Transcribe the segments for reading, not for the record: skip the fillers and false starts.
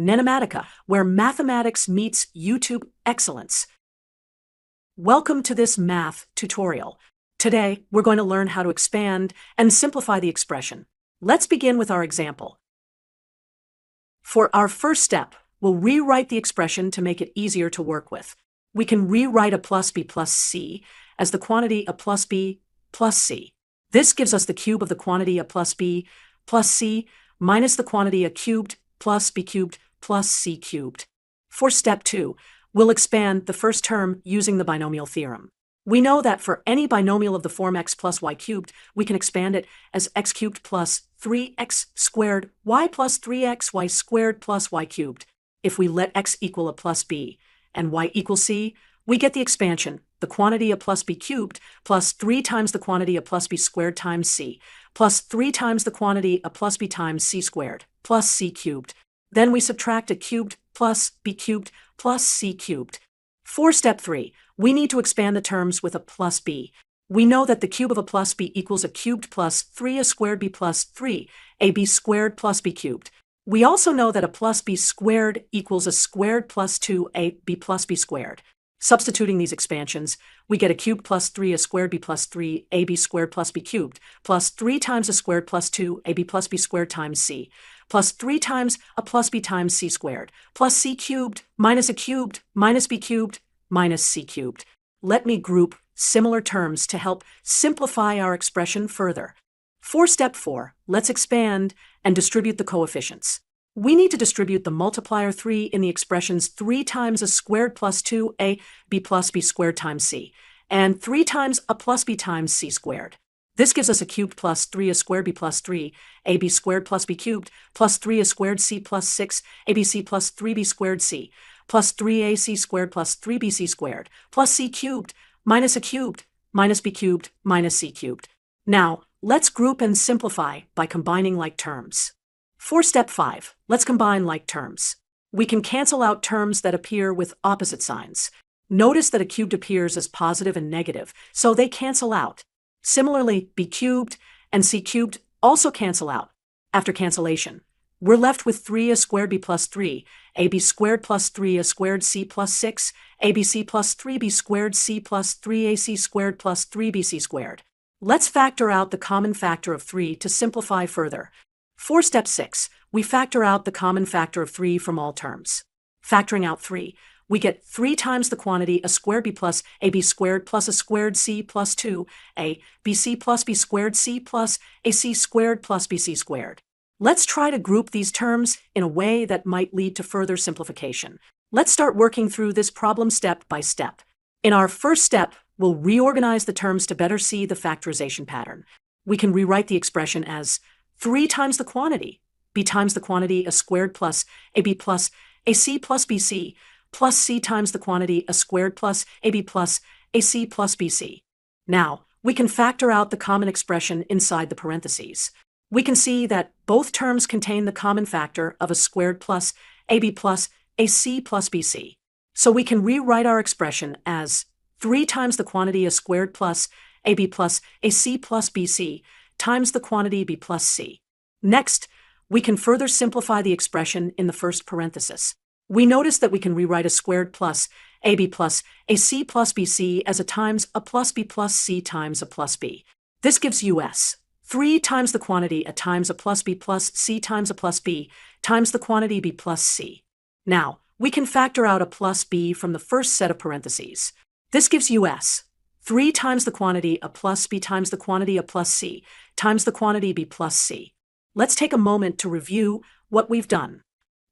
NENOMATICA, where mathematics meets YouTube excellence. Welcome to this math tutorial. Today, we're going to learn how to expand and simplify the expression. Let's begin with our example. For our first step, we'll rewrite the expression to make it easier to work with. We can rewrite a plus b plus c as the quantity a plus b plus c. This gives us the cube of the quantity a plus b plus c minus the quantity a cubed plus b cubed plus c cubed. For step 2, we'll expand the first term using the binomial theorem. We know that for any binomial of the form x plus y cubed, we can expand it as x cubed plus 3x squared y plus 3xy squared plus y cubed. If we let x equal a plus b and y equal c, we get the expansion, the quantity a plus b cubed plus 3 times the quantity a plus b squared times c, plus 3 times the quantity a plus b times c squared, plus c cubed. Then we subtract a cubed plus b cubed plus c cubed. For step 3, we need to expand the terms with a plus b. We know that the cube of a plus b equals a cubed plus 3a squared b plus 3ab squared plus b cubed. We also know that a plus b squared equals a squared plus 2ab plus b squared. Substituting these expansions, we get a cubed plus 3a squared b plus 3ab squared plus b cubed, plus 3 times a squared plus 2ab plus b squared times c, plus 3 times a plus b times c squared, plus c cubed minus a cubed minus b cubed minus c cubed. Let me group similar terms to help simplify our expression further. For step 4, let's expand and distribute the coefficients. We need to distribute the multiplier 3 in the expressions 3 times a squared plus 2ab plus b squared times c, and 3 times a plus b times c squared. This gives us a cubed plus 3a squared b plus 3ab squared plus b cubed plus 3a squared c plus 6abc plus 3b squared c plus 3ac squared plus 3bc squared plus c cubed minus a cubed minus b cubed minus c cubed. Now, let's group and simplify by combining like terms. For step 5, let's combine like terms. We can cancel out terms that appear with opposite signs. Notice that a cubed appears as positive and negative, so they cancel out. Similarly, b cubed and c cubed also cancel out. After cancellation, we're left with 3a squared b plus 3ab squared plus 3a squared c plus 6abc plus 3b squared c plus 3ac squared plus 3bc squared. Let's factor out the common factor of 3 to simplify further. For step 6, we factor out the common factor of 3 from all terms. Factoring out 3, we get 3 times the quantity a squared b plus ab squared plus a squared c plus 2a bc plus b squared c plus ac squared plus bc squared. Let's try to group these terms in a way that might lead to further simplification. Let's start working through this problem step by step. In our first step, we'll reorganize the terms to better see the factorization pattern. We can rewrite the expression as 3 times the quantity, b times the quantity a squared plus ab plus ac plus bc, plus c times the quantity a squared plus ab plus ac plus bc. Now, we can factor out the common expression inside the parentheses. We can see that both terms contain the common factor of a squared plus ab plus ac plus bc. So we can rewrite our expression as 3 times the quantity a squared plus ab plus ac plus bc times the quantity b plus c. Next, we can further simplify the expression in the first parenthesis. We notice that we can rewrite a squared plus ab plus ac plus bc as a times a plus b plus c times a plus b. This gives us 3 times the quantity a times a plus b plus c times a plus b times the quantity b plus c. Now, we can factor out a plus b from the first set of parentheses. This gives us 3 times the quantity a plus b times the quantity a plus c times the quantity b plus c. Let's take a moment to review what we've done.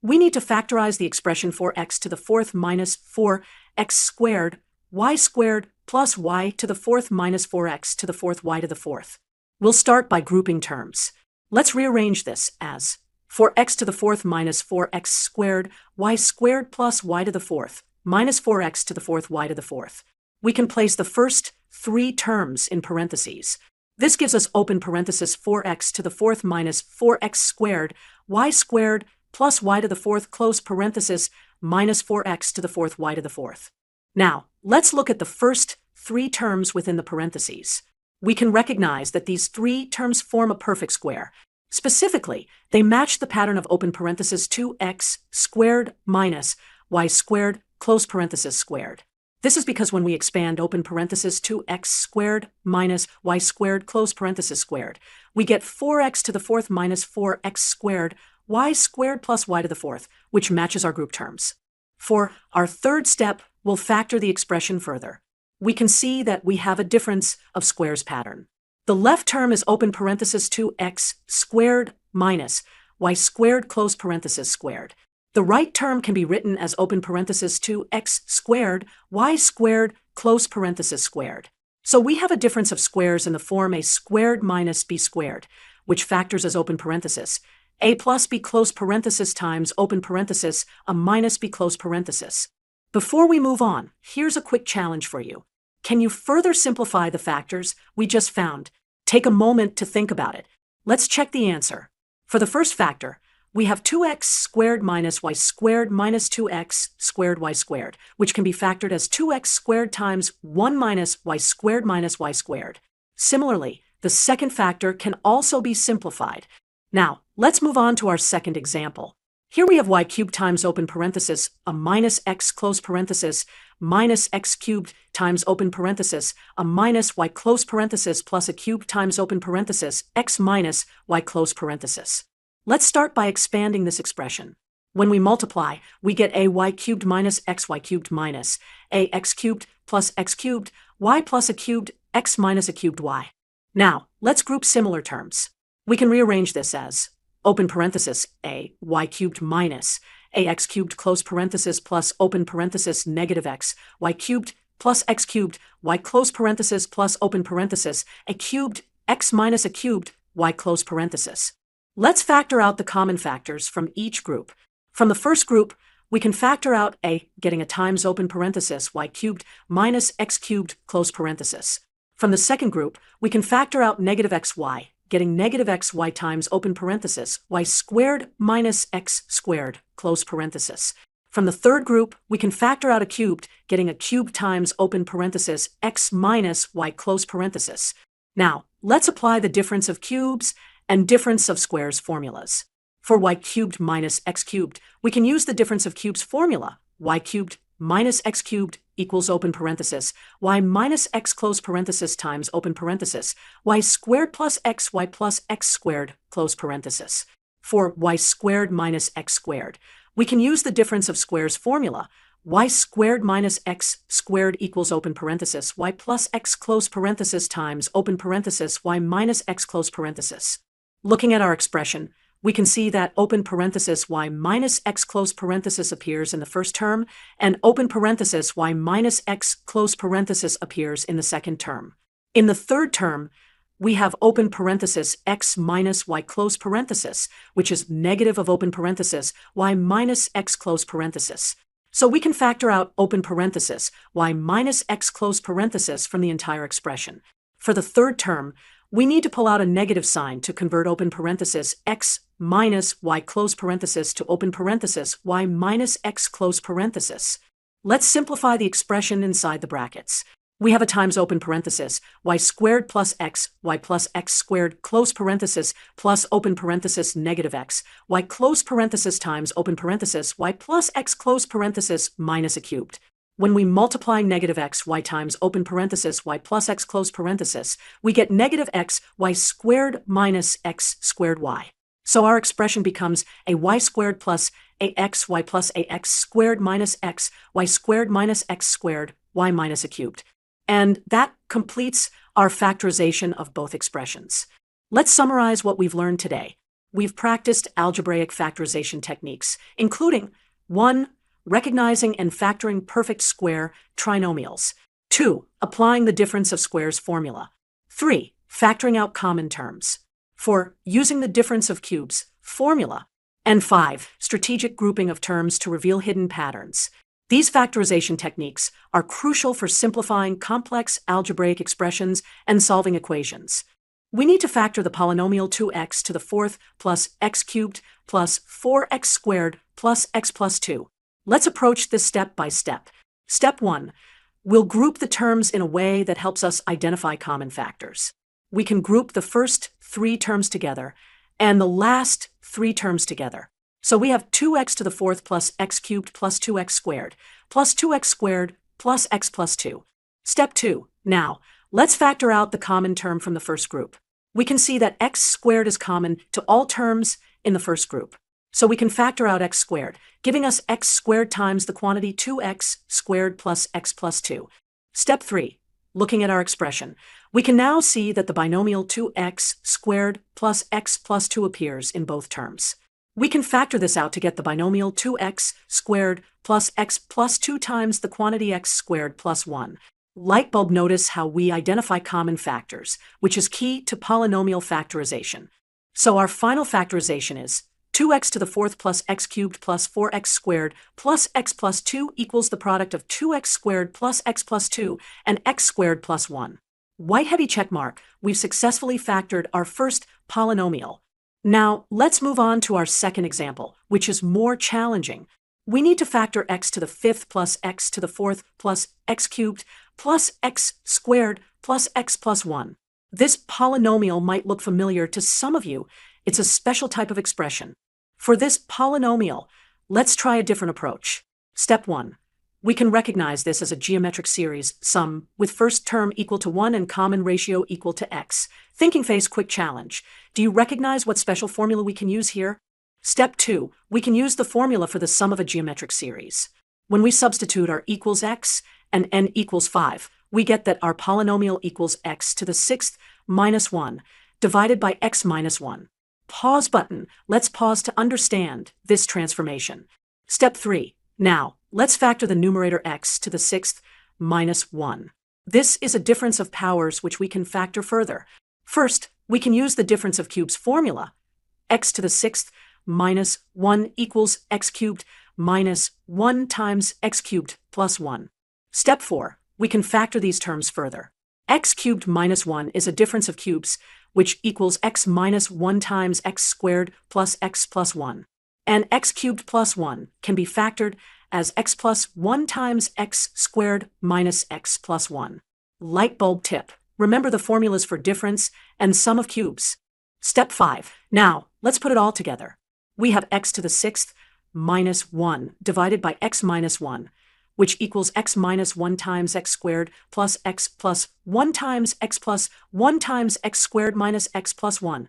We need to factorize the expression 4x to the 4th minus 4x squared y squared plus y to the 4th minus 4x to the 4th y to the 4th. We'll start by grouping terms. Let's rearrange this as 4x to the 4th minus 4x squared y squared plus y to the 4th minus 4x to the 4th y to the 4th. We can place the first 3 terms in parentheses. This gives us open parenthesis 4x to the 4th minus 4x squared y squared plus y to the 4th close parenthesis minus 4x to the 4th y to the 4th. Now, let's look at the first 3 terms within the parentheses. We can recognize that these 3 terms form a perfect square. Specifically, they match the pattern of open parenthesis 2x squared minus y squared close parenthesis squared. This is because when we expand open parenthesis 2x squared minus y squared close parenthesis squared, we get 4x to the fourth minus 4x squared y squared plus y to the fourth, which matches our group terms. For our third step, we'll factor the expression further. We can see that we have a difference of squares pattern. The left term is open parenthesis 2x squared minus y squared close parenthesis squared. The right term can be written as open parenthesis 2x squared y squared close parenthesis squared. So we have a difference of squares in the form a squared minus b squared, which factors as open parenthesis, a plus b close parenthesis times open parenthesis a minus b close parenthesis. Before we move on, here's a quick challenge for you. Can you further simplify the factors we just found? Take a moment to think about it. Let's check the answer. For the first factor, we have 2x squared minus y squared minus 2x squared y squared, which can be factored as 2x squared times 1 minus y squared minus y squared. Similarly, the second factor can also be simplified. Now, let's move on to our second example. Here we have y cubed times open parenthesis a minus x close parenthesis minus x cubed times open parenthesis a minus y close parenthesis plus a cubed times open parenthesis x minus y close parenthesis. Let's start by expanding this expression. When we multiply, we get a y cubed minus xy cubed minus a x cubed plus x cubed y plus a cubed x minus a cubed y. Now, let's group similar terms. We can rearrange this as open parenthesis a y cubed minus a x cubed close parenthesis plus open parenthesis negative x y cubed plus x cubed y close parenthesis plus open parenthesis a cubed x minus a cubed y close parenthesis. Let's factor out the common factors from each group. From the first group, we can factor out a getting a times open parenthesis y cubed minus x cubed close parenthesis. From the second group, we can factor out negative xy, getting negative xy times open parenthesis y squared minus x squared close parenthesis. From the third group, we can factor out a cubed, getting a cubed times open parenthesis x minus y close parenthesis. Now, let's apply the difference of cubes and difference of squares formulas. For y cubed minus x cubed, we can use the difference of cubes formula. Y cubed minus x cubed equals open parenthesis y minus x close parenthesis times open parenthesis y squared plus x squared close parenthesis. For y squared minus x squared, we can use the difference of squares formula. Y squared minus x squared equals open parenthesis y plus x close parenthesis times open parenthesis y minus x close parenthesis. Looking at our expression, we can see that open parenthesis y minus x close parenthesis appears in the first term, and open parenthesis y minus x close parenthesis appears in the second term. In the third term, we have open parenthesis x minus y close parenthesis, which is negative of open parenthesis y minus x close parenthesis. So we can factor out open parenthesis y minus x close parenthesis from the entire expression. For the third term, we need to pull out a negative sign to convert open parenthesis x minus y close parenthesis to open parenthesis y minus x close parenthesis. Let's simplify the expression inside the brackets. We have a times open parenthesis y squared plus x squared close parenthesis plus open parenthesis negative x y close parenthesis times open parenthesis y plus x close parenthesis minus a cubed. When we multiply negative x y times open parenthesis y plus x close parenthesis, we get negative x y squared minus x squared y. So our expression becomes a y squared plus a x y plus a x squared minus x y squared minus x squared y minus a cubed. And that completes our factorization of both expressions. Let's summarize what we've learned today. We've practiced algebraic factorization techniques, including 1. Recognizing and factoring perfect square trinomials. 2. Applying the difference of squares formula. 3. Factoring out common terms. 4. Using the difference of cubes formula. And 5. Strategic grouping of terms to reveal hidden patterns. These factorization techniques are crucial for simplifying complex algebraic expressions and solving equations. We need to factor the polynomial 2x to the fourth plus x cubed plus 4x squared plus x plus 2. Let's approach this step by step. Step 1. We'll group the terms in a way that helps us identify common factors. We can group the first 3 terms together and the last three terms together. So we have 2x to the fourth plus x cubed plus 2x squared plus 2x squared plus x plus 2. Step 2. Now, let's factor out the common term from the first group. We can see that x squared is common to all terms in the first group. So we can factor out x squared, giving us x squared times the quantity 2x squared plus x plus 2. Step 3. Looking at our expression, we can now see that the binomial 2x squared plus x plus 2 appears in both terms. We can factor this out to get the binomial 2x squared plus x plus 2 times the quantity x squared plus 1. Light bulb, notice how we identify common factors, which is key to polynomial factorization. So our final factorization is 2x to the fourth plus x cubed plus 4x squared plus x plus 2 equals the product of 2x squared plus x plus 2 and x squared plus 1. White heavy check mark, we've successfully factored our first polynomial. Now, let's move on to our second example, which is more challenging. We need to factor x to the fifth plus x to the fourth plus x cubed plus x squared plus x plus 1. This polynomial might look familiar to some of you. It's a special type of expression. For this polynomial, let's try a different approach. Step 1. We can recognize this as a geometric series, sum, with first term equal to 1 and common ratio equal to x. Thinking phase, quick challenge. Do you recognize what special formula we can use here? Step 2. We can use the formula for the sum of a geometric series. When we substitute our equals x and n equals 5, we get that our polynomial equals x to the sixth minus 1 divided by x minus 1. Pause button. Let's pause to understand this transformation. Step 3. Now, let's factor the numerator x to the sixth minus 1. This is a difference of powers which we can factor further. First, we can use the difference of cubes formula. X to the sixth minus 1 equals x cubed minus 1 times x cubed plus 1. Step 4. We can factor these terms further. X cubed minus 1 is a difference of cubes, which equals x minus 1 times x squared plus x plus 1. And x cubed plus 1 can be factored as x plus 1 times x squared minus x plus 1. Light bulb tip. Remember the formulas for difference and sum of cubes. Step 5. Now, let's put it all together. We have x to the sixth minus 1 divided by x minus 1, which equals x minus 1 times x squared plus x plus 1 times x plus 1 times x squared minus x plus 1,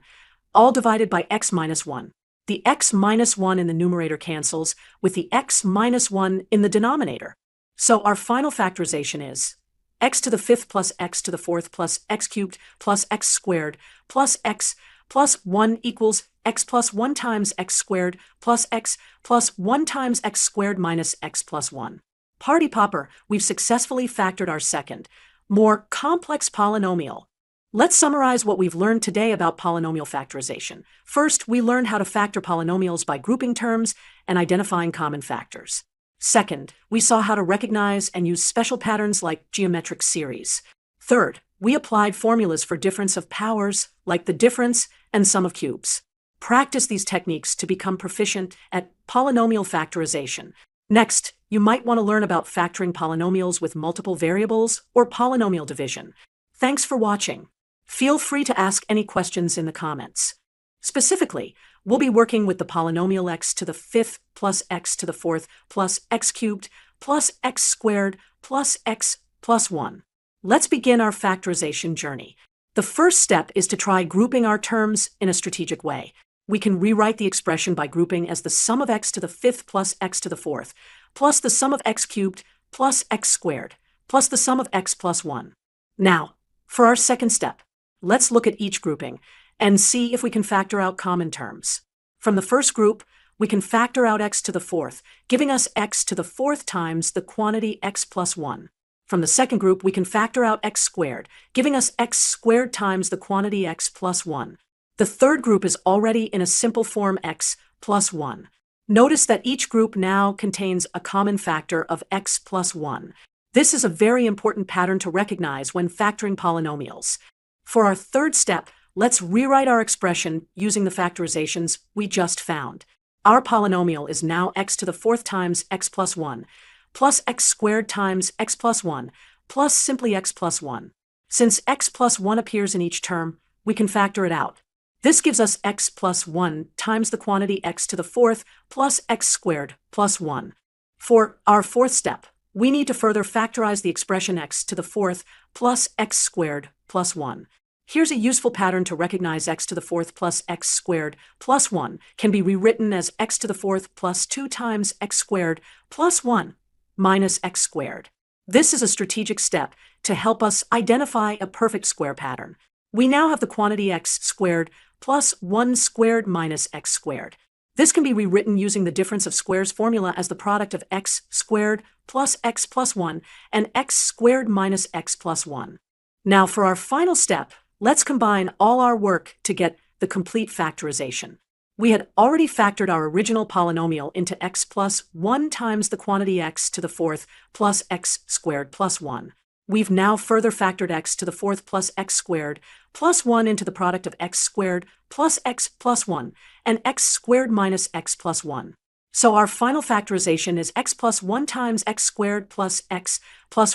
all divided by x minus 1. The x minus 1 in the numerator cancels with the x minus 1 in the denominator. So our final factorization is x to the fifth plus x to the fourth plus x cubed plus x squared plus x plus 1 equals x plus 1 times x squared plus x plus 1 times x squared minus x plus 1. Party popper, we've successfully factored our second, more complex polynomial. Let's summarize what we've learned today about polynomial factorization. First, we learned how to factor polynomials by grouping terms and identifying common factors. Second, we saw how to recognize and use special patterns like geometric series. Third, we applied formulas for difference of powers like the difference and sum of cubes. Practice these techniques to become proficient at polynomial factorization. Next, you might want to learn about factoring polynomials with multiple variables or polynomial division. Thanks for watching. Feel free to ask any questions in the comments. Specifically, we'll be working with the polynomial x to the fifth plus x to the fourth plus x cubed plus x squared plus x plus 1. Let's begin our factorization journey. The first step is to try grouping our terms in a strategic way. We can rewrite the expression by grouping as the sum of x to the fifth plus x to the fourth plus the sum of x cubed plus x squared plus the sum of x plus 1. Now, for our second step, let's look at each grouping and see if we can factor out common terms. From the first group, we can factor out x to the fourth, giving us x to the fourth times the quantity x plus 1. From the second group, we can factor out x squared, giving us x squared times the quantity x plus 1. The third group is already in a simple form x plus 1. Notice that each group now contains a common factor of x plus 1. This is a very important pattern to recognize when factoring polynomials. For our third step, let's rewrite our expression using the factorizations we just found. Our polynomial is now x to the fourth times x plus 1, plus x squared times x plus 1, plus simply x plus 1. Since x plus 1 appears in each term, we can factor it out. This gives us x plus 1 times the quantity x to the fourth plus x squared plus 1. For our fourth step, we need to further factorize the expression x to the fourth plus x squared plus 1. Here's a useful pattern to recognize x to the fourth plus x squared plus 1 can be rewritten as x to the fourth plus 2 times x squared plus 1 minus x squared. This is a strategic step to help us identify a perfect square pattern. We now have the quantity x squared plus 1 squared minus x squared. This can be rewritten using the difference of squares formula as the product of x squared plus x plus 1 and x squared minus x plus 1. Now for our final step, let's combine all our work to get the complete factorization. We had already factored our original polynomial into x plus 1 times the quantity x to the fourth plus x squared plus 1. We've now further factored x to the fourth plus x squared plus 1 into the product of x squared plus x plus 1 and x squared minus x plus 1. So our final factorization is x plus 1 times x squared plus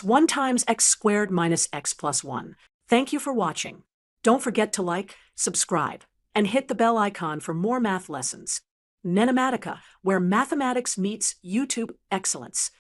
1 times x squared minus x plus 1. Thank you for watching. Don't forget to like, subscribe, and hit the bell icon for more math lessons. NENOMATICA, where mathematics meets YouTube excellence.